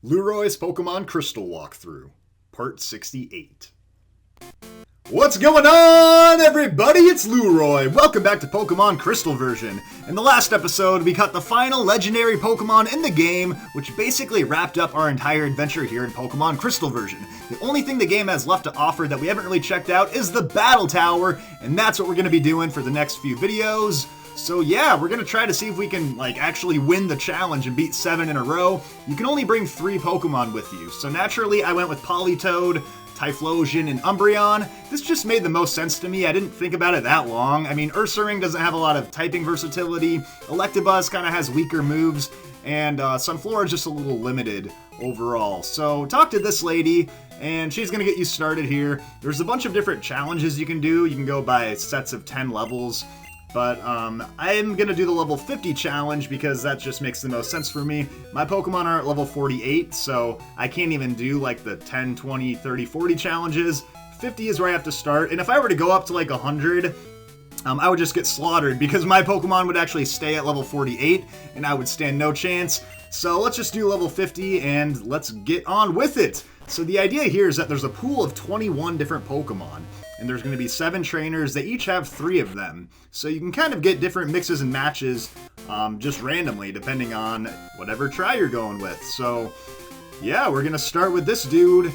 Lueroi's Pokemon Crystal Walkthrough, Part 68. What's going on, everybody? It's Lueroi. Welcome back to Pokemon Crystal version. In the last episode, we caught the final legendary Pokemon in the game, which basically wrapped up our entire adventure here in Pokemon Crystal version. The only thing the game has left to offer that we haven't really checked out is the Battle Tower, and that's what we're going to be doing for the next few videos. So yeah, we're going to try to see if we can actually win the challenge and beat 7 in a row. You can only bring 3 Pokemon with you, so naturally I went with Politoed, Typhlosion, and Umbreon. This just made the most sense to me. I didn't think about it that long. I mean, Ursaring doesn't have a lot of typing versatility, Electabuzz kind of has weaker moves, and Sunflora is just a little limited overall. So talk to this lady, and she's going to get you started here. There's a bunch of different challenges you can do. You can go by sets of 10 levels. But I'm going to do the level 50 challenge because that just makes the most sense for me. My Pokemon are at level 48, so I can't even do the 10, 20, 30, 40 challenges. 50 is where I have to start, and if I were to go up to 100, I would just get slaughtered because my Pokemon would actually stay at level 48, and I would stand no chance. So let's just do level 50, and let's get on with it. So the idea here is that there's a pool of 21 different Pokemon. And there's going to be 7 trainers. They each have 3 of them. So you can kind of get different mixes and matches just randomly, depending on whatever try you're going with. So, yeah, we're going to start with this dude.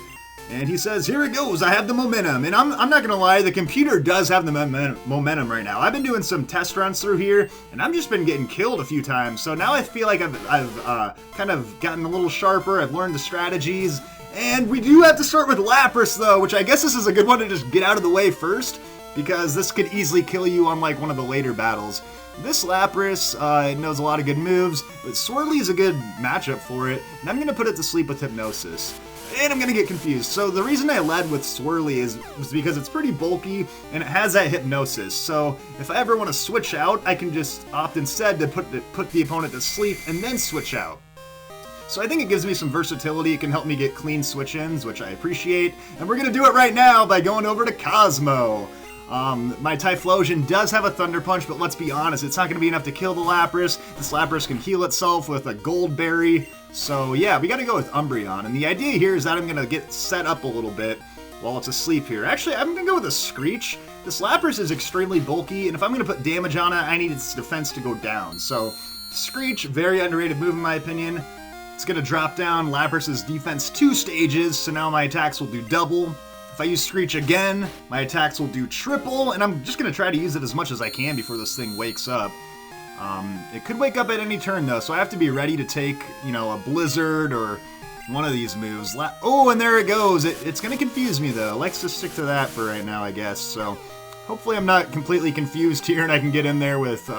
And he says, here it goes, I have the momentum. And I'm not going to lie, the computer does have the momentum right now. I've been doing some test runs through here, and I've just been getting killed a few times. So now I feel like I've kind of gotten a little sharper. I've learned the strategies. And we do have to start with Lapras, though, which I guess this is a good one to just get out of the way first, because this could easily kill you on, one of the later battles. This Lapras, it knows a lot of good moves, but Swirly is a good matchup for it, and I'm going to put it to sleep with Hypnosis. And I'm going to get confused. So the reason I led with Swirly was because it's pretty bulky, and it has that Hypnosis. So if I ever want to switch out, I can just opt instead to put the opponent to sleep and then switch out. So I think it gives me some versatility. It can help me get clean switch-ins, which I appreciate. And we're going to do it right now by going over to Cosmo. My Typhlosion does have a Thunder Punch, but let's be honest, it's not going to be enough to kill the Lapras. This Lapras can heal itself with a Gold Berry. So yeah, we got to go with Umbreon. And the idea here is that I'm going to get set up a little bit while it's asleep here. Actually, I'm going to go with a Screech. This Lapras is extremely bulky, and if I'm going to put damage on it, I need its defense to go down. So Screech, very underrated move in my opinion. It's going to drop down Lapras' defense 2 stages, so now my attacks will do double. If I use Screech again, my attacks will do triple, and I'm just going to try to use it as much as I can before this thing wakes up. It could wake up at any turn, though, so I have to be ready to take, a Blizzard or one of these moves. Oh, and there it goes. It's going to confuse me, though. Let's just stick to that for right now, I guess. So hopefully I'm not completely confused here, and I can get in there with...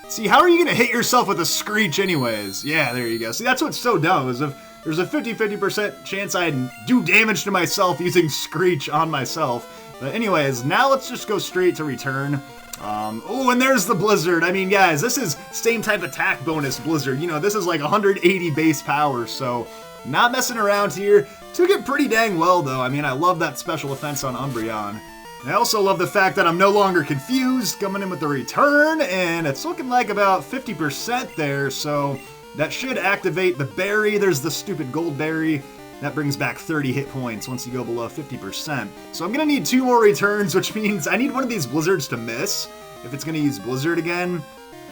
See, how are you going to hit yourself with a Screech anyways? Yeah, there you go. See, that's what's so dumb, is if there's a 50% chance I'd do damage to myself using Screech on myself. But anyways, now let's just go straight to return. Oh, and there's the Blizzard. I mean, guys, this is same type attack bonus Blizzard. This is 180 base power, so not messing around here. Took it pretty dang well, though. I mean, I love that special offense on Umbreon. I also love the fact that I'm no longer confused, coming in with the return, and it's looking like about 50% there, so that should activate the berry. There's the stupid gold berry. That brings back 30 hit points once you go below 50%. So I'm going to need 2 more returns, which means I need one of these Blizzards to miss. If it's going to use Blizzard again,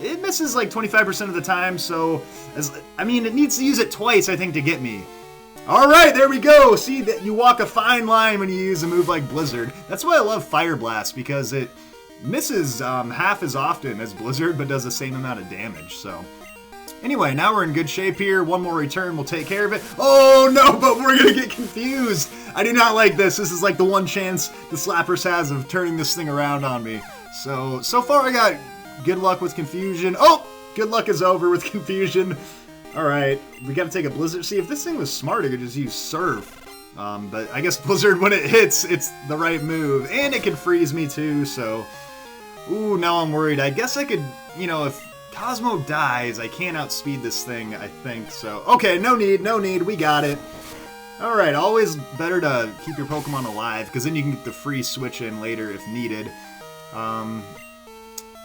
it misses 25% of the time, so it needs to use it twice, I think, to get me. Alright, there we go! See, that you walk a fine line when you use a move like Blizzard. That's why I love Fire Blast, because it misses half as often as Blizzard, but does the same amount of damage, so... Anyway, now we're in good shape here. One more return will take care of it. Oh, no, but we're gonna get confused! I do not like this. This is the one chance the Lapras has of turning this thing around on me. So far I got good luck with confusion. Oh! Good luck is over with confusion. Alright, we gotta take a Blizzard. See, if this thing was smart, it could just use Surf. But I guess Blizzard, when it hits, it's the right move. And it can freeze me, too, so... Ooh, now I'm worried. I guess I could, if Cosmo dies, I can't outspeed this thing, I think, so... Okay, no need, we got it. Alright, always better to keep your Pokemon alive, because then you can get the free switch in later if needed.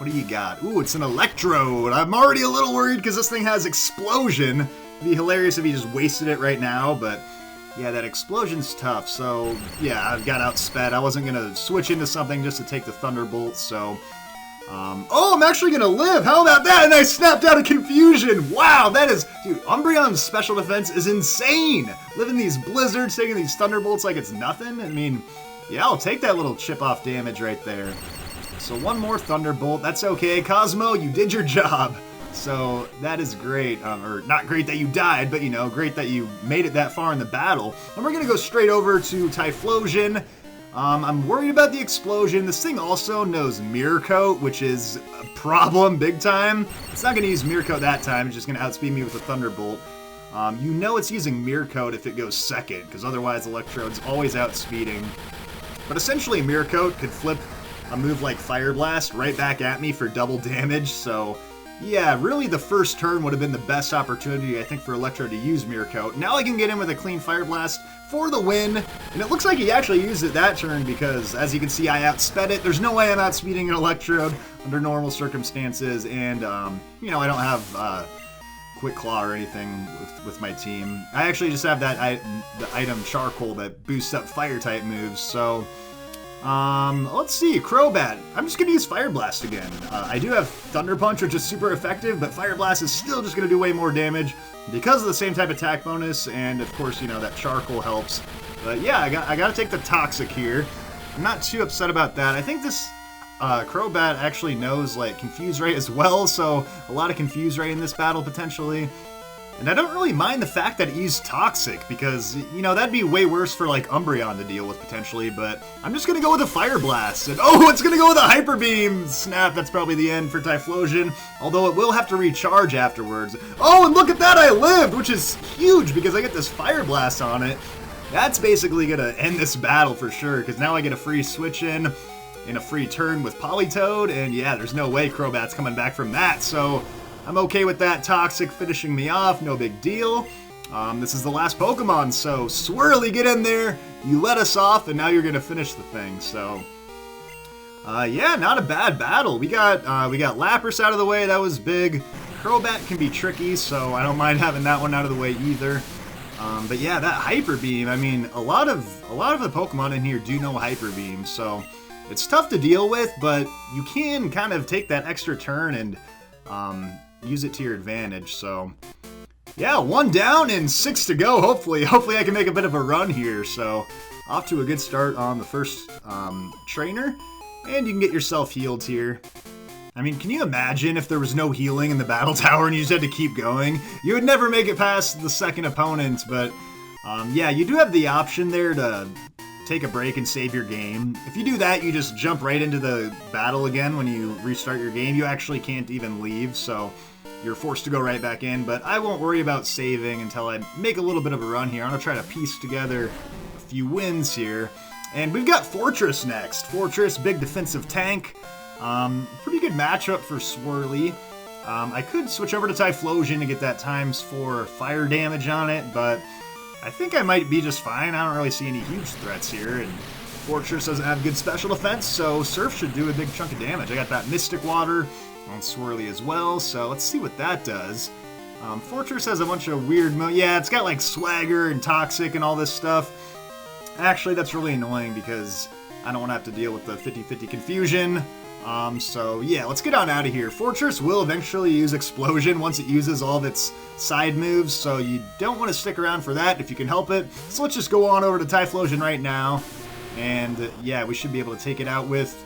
What do you got? Ooh, it's an Electrode. I'm already a little worried because this thing has Explosion. It'd be hilarious if he just wasted it right now, but yeah, that explosion's tough. So yeah, I got outsped. I wasn't gonna switch into something just to take the Thunderbolt, so... oh, I'm actually gonna live! How about that? And I snapped out of confusion! Wow, that is... Dude, Umbreon's special defense is insane! Living these blizzards, taking these Thunderbolts like it's nothing. I mean, yeah, I'll take that little chip-off damage right there. So one more Thunderbolt, that's okay. Cosmo, you did your job. So that is great. Or not great that you died, but, you know, great that you made it that far in the battle. And we're gonna go straight over to Typhlosion. I'm worried about the explosion. This thing also knows Mirror Coat, which is a problem big time. It's not going to use Mirror Coat that time. It's just going to outspeed me with a Thunderbolt. You know it's using Mirror Coat if it goes second, because otherwise Electrode's always outspeeding. But essentially Mirror Coat could flip a move like Fire Blast right back at me for double damage, so... yeah, really the first turn would have been the best opportunity, I think, for Electrode to use Mirror Coat. Now I can get in with a clean Fire Blast for the win, and it looks like he actually used it that turn because, as you can see, I outsped it. There's no way I'm outspeeding an Electrode under normal circumstances, and, you know, I don't have Quick Claw or anything with my team. I actually just have that the item Charcoal that boosts up Fire-type moves, so... let's see, Crobat. I'm just gonna use Fire Blast again. I do have Thunder Punch, which is super effective, but Fire Blast is still just gonna do way more damage because of the same type attack bonus, and of course, you know, that Charcoal helps. But yeah, I gotta take the Toxic here. I'm not too upset about that. I think this Crobat actually knows, like, Confuse Ray as well, so a lot of Confuse Ray in this battle, potentially. And I don't really mind the fact that it used Toxic, because, you know, that'd be way worse for, like, Umbreon to deal with, potentially, but I'm just gonna go with a Fire Blast, and oh, it's gonna go with a Hyper Beam! Snap, that's probably the end for Typhlosion, although it will have to recharge afterwards. Oh, and look at that, I lived, which is huge, because I get this Fire Blast on it. That's basically gonna end this battle for sure, because now I get a free switch in a free turn with Politoed, and yeah, there's no way Crobat's coming back from that, so... I'm okay with that Toxic finishing me off, no big deal. This is the last Pokemon, so Swirly, get in there. You let us off, and now you're gonna finish the thing. So, yeah, not a bad battle. We got Lapras out of the way. That was big. Crobat can be tricky, so I don't mind having that one out of the way either. But yeah, that Hyper Beam. I mean, a lot of the Pokemon in here do know Hyper Beam, so it's tough to deal with. But you can kind of take that extra turn and use it to your advantage, so yeah, 1 down and 6 to go, hopefully I can make a bit of a run here, so off to a good start on the first trainer, and you can get yourself healed here. I mean, can you imagine if there was no healing in the Battle Tower and you just had to keep going? You would never make it past the second opponent, but yeah, you do have the option there to take a break and save your game. If you do that, you just jump right into the battle again when you restart your game. You actually can't even leave, so you're forced to go right back in, but I won't worry about saving until I make a little bit of a run here. I'm going to try to piece together a few wins here. And we've got Fortress next. Fortress, big defensive tank. Pretty good matchup for Swirly. I could switch over to Typhlosion to get that ×4 fire damage on it, but I think I might be just fine. I don't really see any huge threats here, and Fortress doesn't have good special defense, so Surf should do a big chunk of damage. I got that Mystic Water on Swirly as well, so let's see what that does. Fortress has a bunch of weird yeah, it's got like Swagger and Toxic and all this stuff. Actually, that's really annoying because I don't want to have to deal with the 50-50 confusion. So yeah, let's get on out of here. Fortress will eventually use Explosion once it uses all of its side moves, so you don't want to stick around for that if you can help it. So let's just go on over to Typhlosion right now, and yeah, we should be able to take it out with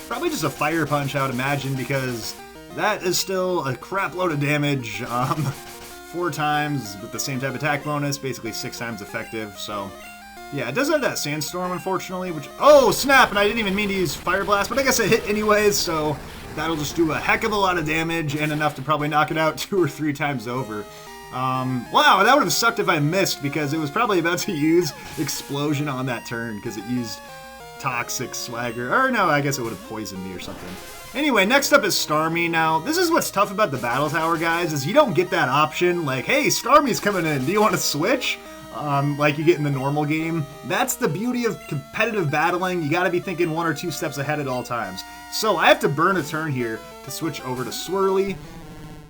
probably just a Fire Punch, I would imagine, because that is still a crap load of damage. 4 times with the same type of attack bonus, basically 6 times effective, so... yeah, it does have that Sandstorm, unfortunately, which... oh, snap! And I didn't even mean to use Fire Blast, but I guess it hit anyways, so that'll just do a heck of a lot of damage and enough to probably knock it out 2 or 3 times over. Wow, that would have sucked if I missed, because it was probably about to use Explosion on that turn, because it used Toxic, Swagger, or no, I guess it would have poisoned me or something. Anyway, next up is Starmie. Now, this is what's tough about the Battle Tower, guys, is you don't get that option, like, hey, Starmie's coming in, do you want to switch? Like you get in the normal game. That's the beauty of competitive battling. You gotta be thinking 1 or 2 steps ahead at all times. So I have to burn a turn here to switch over to Swirly.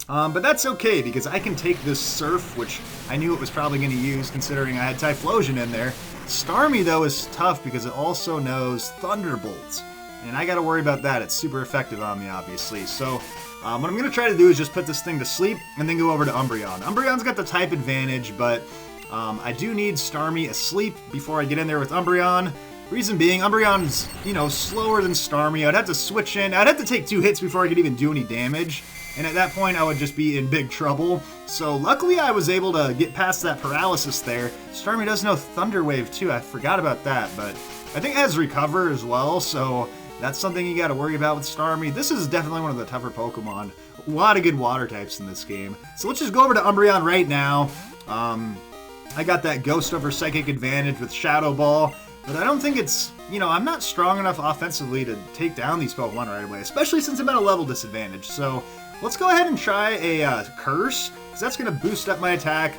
But that's okay, because I can take this Surf, which I knew it was probably going to use, considering I had Typhlosion in there. Starmie, though, is tough because it also knows Thunderbolts. And I got to worry about that. It's super effective on me, obviously. So what I'm going to try to do is just put this thing to sleep and then go over to Umbreon. Umbreon's got the type advantage, but I do need Starmie asleep before I get in there with Umbreon. Reason being, Umbreon's, slower than Starmie. I'd have to switch in. I'd have to take 2 hits before I could even do any damage. And at that point, I would just be in big trouble. So luckily, I was able to get past that paralysis there. Starmie does know Thunder Wave too. I forgot about that, but I think it has Recover as well. So that's something you got to worry about with Starmie. This is definitely one of the tougher Pokemon. A lot of good water types in this game. So let's just go over to Umbreon right now. I got that Ghost over Psychic advantage with Shadow Ball. But I don't think it's, I'm not strong enough offensively to take down these Pokemon right away, especially since I'm at a level disadvantage. So let's go ahead and try a Curse, because that's going to boost up my attack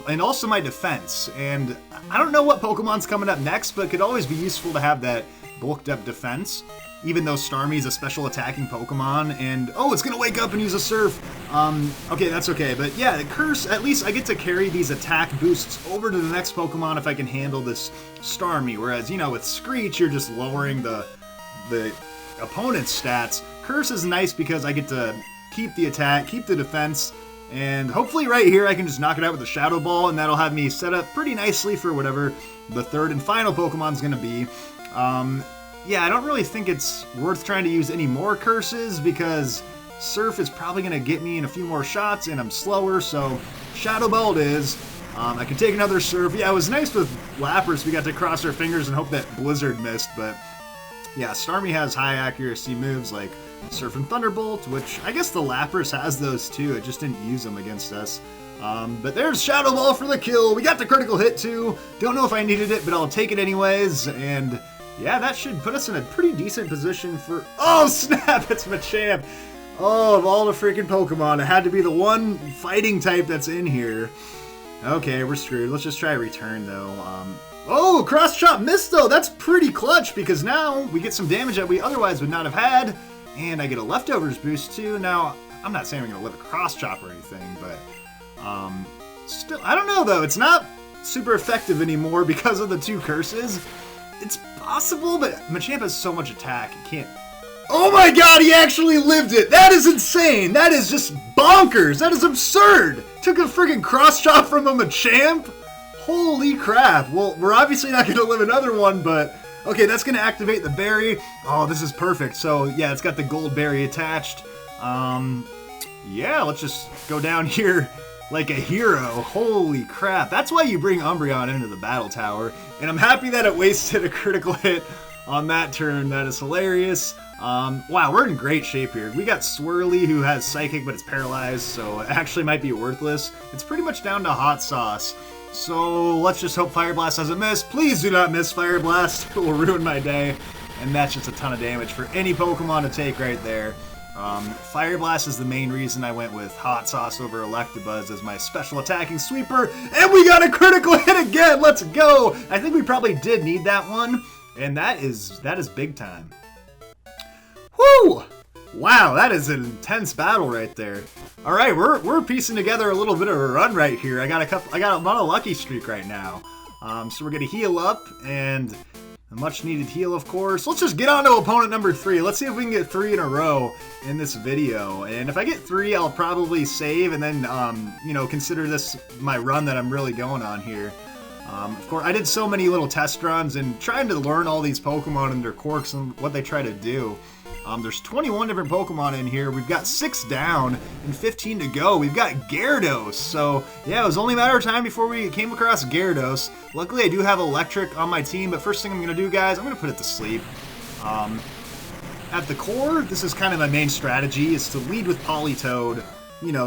and also my defense. And I don't know what Pokemon's coming up next, but it could always be useful to have that bulked up defense, even though Starmie's a special attacking Pokemon. And, oh, it's going to wake up and use a Surf. Okay, that's okay. But yeah, the Curse, at least I get to carry these attack boosts over to the next Pokemon if I can handle this Starmie. Whereas, with Screech, you're just lowering the opponent's stats. Curse is nice because I get to keep the attack, keep the defense, and hopefully right here I can just knock it out with a Shadow Ball, and that'll have me set up pretty nicely for whatever the third and final Pokemon's going to be. Yeah, I don't really think it's worth trying to use any more Curses because Surf is probably going to get me in a few more shots, and I'm slower, so Shadow Ball it is. I can take another Surf. Yeah, it was nice with Lapras. We got to cross our fingers and hope that Blizzard missed, but yeah, Starmie has high accuracy moves like Surf and Thunderbolt, which I guess the Lapras has those too. It just didn't use them against us. But there's Shadow Ball for the kill. We got the critical hit too. Don't know if I needed it, but I'll take it anyways. And yeah, that should put us in a pretty decent position for... Oh, snap! It's Machamp. Oh, of all the freaking Pokemon, it had to be the one fighting type that's in here. Okay, we're screwed. Let's just try Return though. Oh, Cross Chop missed though. That's pretty clutch because now we get some damage that we otherwise would not have had. And I get a Leftovers boost too. Now, I'm not saying I'm going to live a Cross Chop or anything, but still, I don't know though. It's not super effective anymore because of the 2 Curses. It's possible, but Machamp has so much attack, it can't... Oh my god, he actually lived it! That is insane! That is just bonkers! That is absurd! Took a freaking Cross Chop from a Machamp? Holy crap. Well, we're obviously not going to live another one, but... Okay, that's going to activate the berry. Oh, this is perfect. So, yeah, it's got the gold berry attached. Yeah, let's just go down here like a hero. Holy crap. That's why you bring Umbreon into the Battle Tower. And I'm happy that it wasted a critical hit on that turn. That is hilarious. Wow, we're in great shape here. We got Swirly, who has Psychic, but it's paralyzed, so it actually might be worthless. It's pretty much down to Hot Sauce. So let's just hope Fire Blast doesn't miss. Please do not miss Fire Blast. It will ruin my day. And that's just a ton of damage for any Pokemon to take right there. Fire Blast is the main reason I went with Hot Sauce over Electabuzz as my special attacking sweeper. And we got a critical hit again. Let's go. I think we probably did need that one. And that is big time. Woo! Wow, that is an intense battle right there. All right, we're piecing together a little bit of a run right here. I got I'm on a lucky streak right now. So we're gonna heal up and a much needed heal, of course. Let's just get on to opponent number 3. Let's see if we can get 3 in a row in this video. And if I get 3, I'll probably save and then consider this my run that I'm really going on here. Of course, I did so many little test runs and trying to learn all these Pokemon and their quirks and what they try to do. There's 21 different Pokemon in here. We've got 6 down and 15 to go. We've got Gyarados. So, yeah, it was only a matter of time before we came across Gyarados. Luckily, I do have Electric on my team, but first thing I'm going to do, guys, I'm going to put it to sleep. At the core, this is kind of my main strategy, is to lead with Politoed.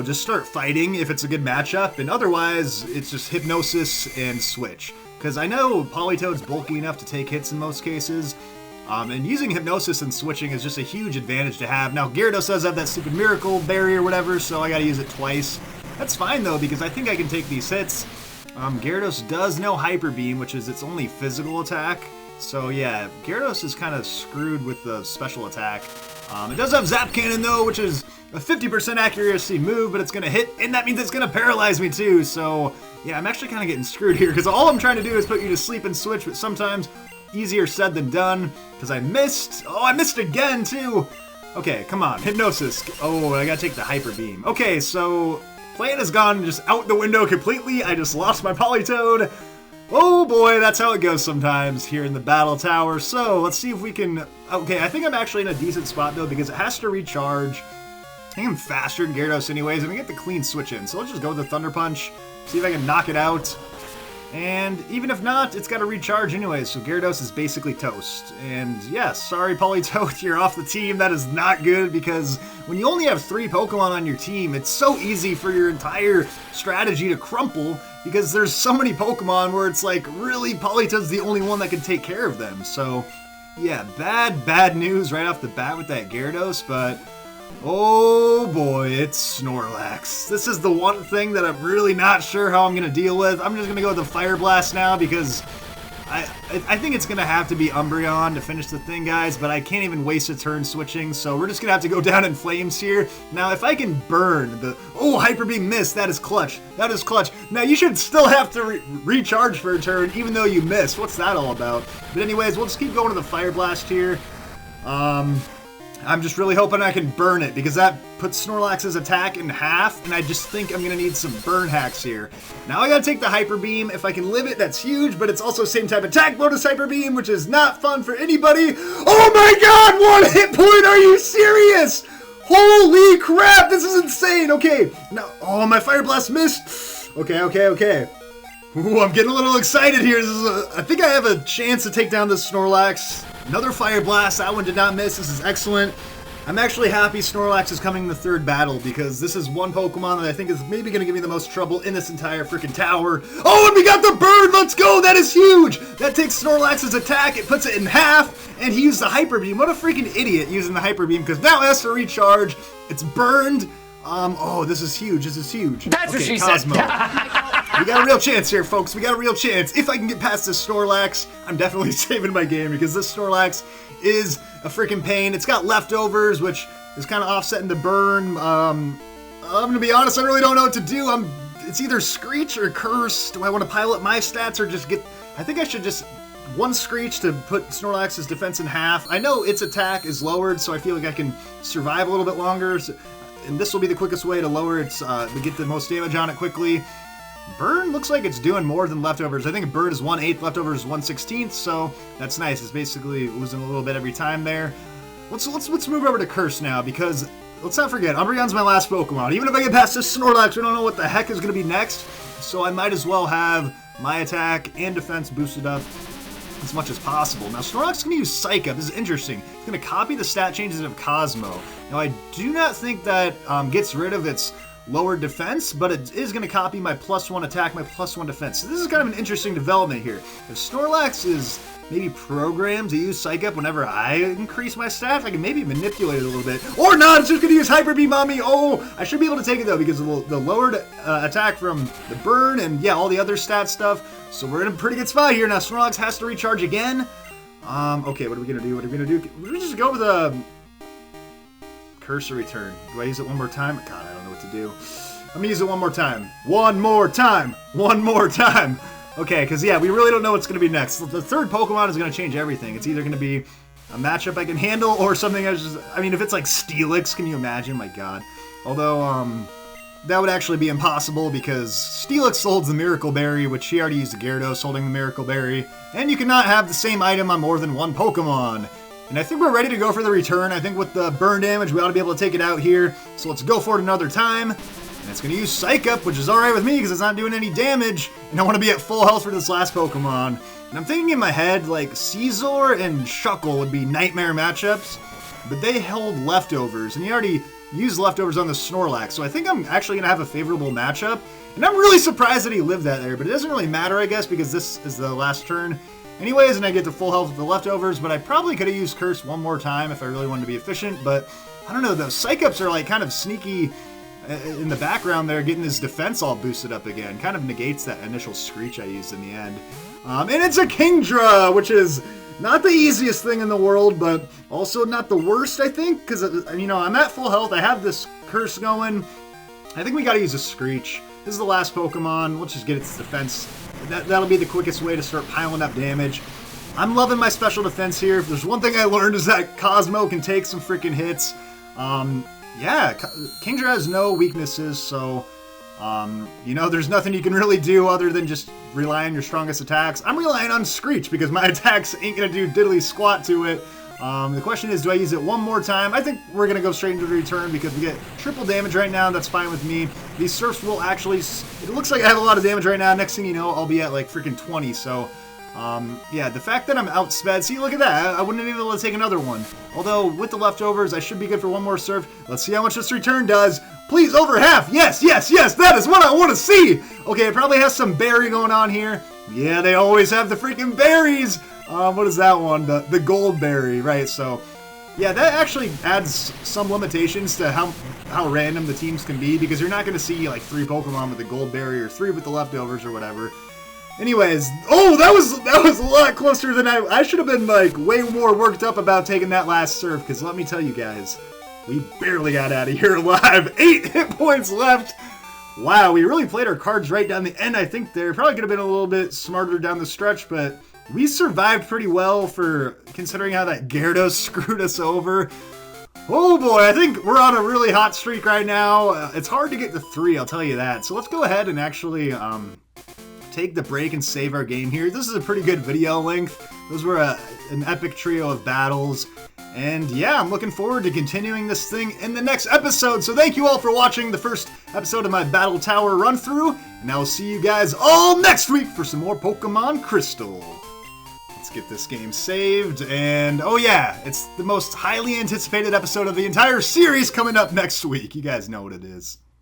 Just start fighting if it's a good matchup, and otherwise, it's just Hypnosis and Switch. Because I know Politoed's bulky enough to take hits in most cases, and using Hypnosis and switching is just a huge advantage to have. Now, Gyarados does have that stupid Miracle Berry or whatever, so I gotta use it twice. That's fine, though, because I think I can take these hits. Gyarados does know Hyper Beam, which is its only physical attack. So, yeah, Gyarados is kind of screwed with the special attack. It does have Zap Cannon though, which is a 50% accuracy move, but it's going to hit, and that means it's going to paralyze me too. So yeah, I'm actually kind of getting screwed here because all I'm trying to do is put you to sleep and switch, but sometimes easier said than done because I missed. Oh, I missed again too. Okay, come on, Hypnosis. Oh, I gotta take the Hyper Beam. Okay, so plan has gone just out the window completely. I just lost my Politoed. Oh boy, that's how it goes sometimes here in the Battle Tower. So let's see if we can. Okay, I think I'm actually in a decent spot though because it has to recharge. I think I'm faster than Gyarados anyways, and I get the clean switch in. So let's just go with the Thunder Punch, see if I can knock it out. And even if not, it's got to recharge anyways, so Gyarados is basically toast. And yes, sorry Politoed, you're off the team. That is not good because when you only have 3 Pokemon on your team, it's so easy for your entire strategy to crumple because there's so many Pokemon where it's like, really, Politoed's the only one that can take care of them. So yeah, bad news right off the bat with that Gyarados, but oh boy, it's Snorlax. This is the one thing that I'm really not sure how I'm going to deal with. I'm just going to go with the Fire Blast now because I think it's going to have to be Umbreon to finish the thing, guys, but I can't even waste a turn switching, so we're just going to have to go down in flames here. Now, if I can burn the... Oh, Hyper Beam missed. That is clutch. That is clutch. Now, you should still have to recharge for a turn, even though you missed. What's that all about? But anyways, we'll just keep going to the Fire Blast here. I'm just really hoping I can burn it, because that puts Snorlax's attack in half, and I just think I'm going to need some burn hacks here. Now I got to take the Hyper Beam. If I can live it, that's huge, but it's also same type attack bonus Hyper Beam, which is not fun for anybody. Oh my god, 1 hit point, are you serious? Holy crap, this is insane. Okay, now, oh, my Fire Blast missed. Okay. Ooh, I'm getting a little excited here. I think I have a chance to take down this Snorlax. Another Fire Blast, that one did not miss. This is excellent. I'm actually happy Snorlax is coming in the 3rd battle because this is one Pokemon that I think is maybe going to give me the most trouble in this entire freaking tower. Oh, and we got the bird! Let's go! That is huge! That takes Snorlax's attack, it puts it in half, and he used the Hyper Beam. What a freaking idiot using the Hyper Beam, because now it has to recharge. It's burned. Oh, this is huge. This is huge. That's okay, what she Cosmo. said. We got a real chance here, folks. We got a real chance. If I can get past this Snorlax, I'm definitely saving my game because this Snorlax is a freaking pain. It's got leftovers, which is kind of offsetting the burn. I'm going to be honest, I really don't know what to do. It's either Screech or Curse. Do I want to pile up my stats or just get... I think I should just... 1 Screech to put Snorlax's defense in half. I know its attack is lowered, so I feel like I can survive a little bit longer. And this will be the quickest way to lower its... to get the most damage on it quickly. Burn looks like it's doing more than leftovers. I think Burn is 1/8, leftovers is 1/16, so that's nice. It's basically losing a little bit every time there. Let's move over to Curse now, because let's not forget, Umbreon's my last Pokemon. Even if I get past this Snorlax, we don't know what the heck is going to be next, so I might as well have my attack and defense boosted up as much as possible. Now, Snorlax is going to use Psych Up. This is interesting. It's going to copy the stat changes of Cosmo. Now, I do not think that gets rid of its lower defense, but it is going to copy my +1 attack, my +1 defense. So this is kind of an interesting development here. If Snorlax is maybe programmed to use Psych Up whenever I increase my stats, I can maybe manipulate it a little bit. Or not, it's just going to use Hyper Beam on me. Oh, I should be able to take it though because of the lowered attack from the burn and yeah, all the other stat stuff. So we're in a pretty good spot here. Now Snorlax has to recharge again. Okay, what are we going to do? We're going to just go with a Cursor Return. Do I use it one more time? God, I don't know what to do. I'm gonna use it one more time. One more time! Okay, because yeah, we really don't know what's gonna be next. The 3rd Pokemon is gonna change everything. It's either gonna be a matchup I can handle or something I mean, if it's like Steelix, can you imagine? My god. Although, that would actually be impossible because Steelix holds the Miracle Berry, which she already used the Gyarados holding the Miracle Berry, and you cannot have the same item on more than 1 Pokemon. And I think we're ready to go for the return. I think with the burn damage, we ought to be able to take it out here. So let's go for it another time. And it's going to use Psych Up, which is alright with me because it's not doing any damage. And I want to be at full health for this last Pokemon. And I'm thinking in my head, like, Caesar and Shuckle would be nightmare matchups. But they held leftovers. And he already used leftovers on the Snorlax. So I think I'm actually going to have a favorable matchup. And I'm really surprised that he lived that there. But it doesn't really matter, I guess, because this is the last turn. Anyways, and I get the full health of the leftovers, but I probably could have used Curse one more time if I really wanted to be efficient, but I don't know, those Psych Ups are like kind of sneaky in the background there, getting his defense all boosted up again. Kind of negates that initial Screech I used in the end. And it's a Kingdra, which is Not the easiest thing in the world, but also not the worst, I think, because, you know, I'm at full health. I have this curse going. I think we gotta use a Screech. This is the last Pokemon. Let's just get its defense. That'll be the quickest way to start piling up damage. I'm loving my special defense here. If there's one thing I learned is that Cosmo can take some freaking hits. Yeah, Kingdra has no weaknesses, so, you know, there's nothing you can really do other than just rely on your strongest attacks. I'm relying on Screech because my attacks ain't gonna do diddly squat to it. The question is, do I use it one more time? I think we're going to go straight into the return because we get triple damage right now. That's fine with me. These surfs will actually... It looks like I have a lot of damage right now. Next thing you know, I'll be at like freaking 20. So, yeah, the fact that I'm outsped... See, look at that. I wouldn't even be able to take another one. Although, with the leftovers, I should be good for one more surf. Let's see how much this return does. Please, over half. Yes, yes, yes. That is what I want to see. Okay, it probably has some berry going on here. Yeah, they always have the freaking berries. What is that one? The gold berry, right? So, yeah, that actually adds some limitations to how random the teams can be, because you're not going to see like 3 Pokemon with the gold berry or 3 with the leftovers or whatever. Anyways, oh, that was a lot closer than I should have been, like, way more worked up about taking that last surf, because let me tell you guys, we barely got out of here alive. 8 hit points left. Wow, we really played our cards right down the end, I think there. Probably could have been a little bit smarter down the stretch, but we survived pretty well for considering how that Gyarados screwed us over. Oh boy, I think we're on a really hot streak right now. It's hard to get to 3, I'll tell you that. So let's go ahead and actually take the break and save our game here. This is a pretty good video length. Those were an epic trio of battles. And yeah, I'm looking forward to continuing this thing in the next episode. So thank you all for watching the first episode of my Battle Tower run through. And I will see you guys all next week for some more Pokemon Crystal. Let's get this game saved. And oh yeah, it's the most highly anticipated episode of the entire series coming up next week. You guys know what it is.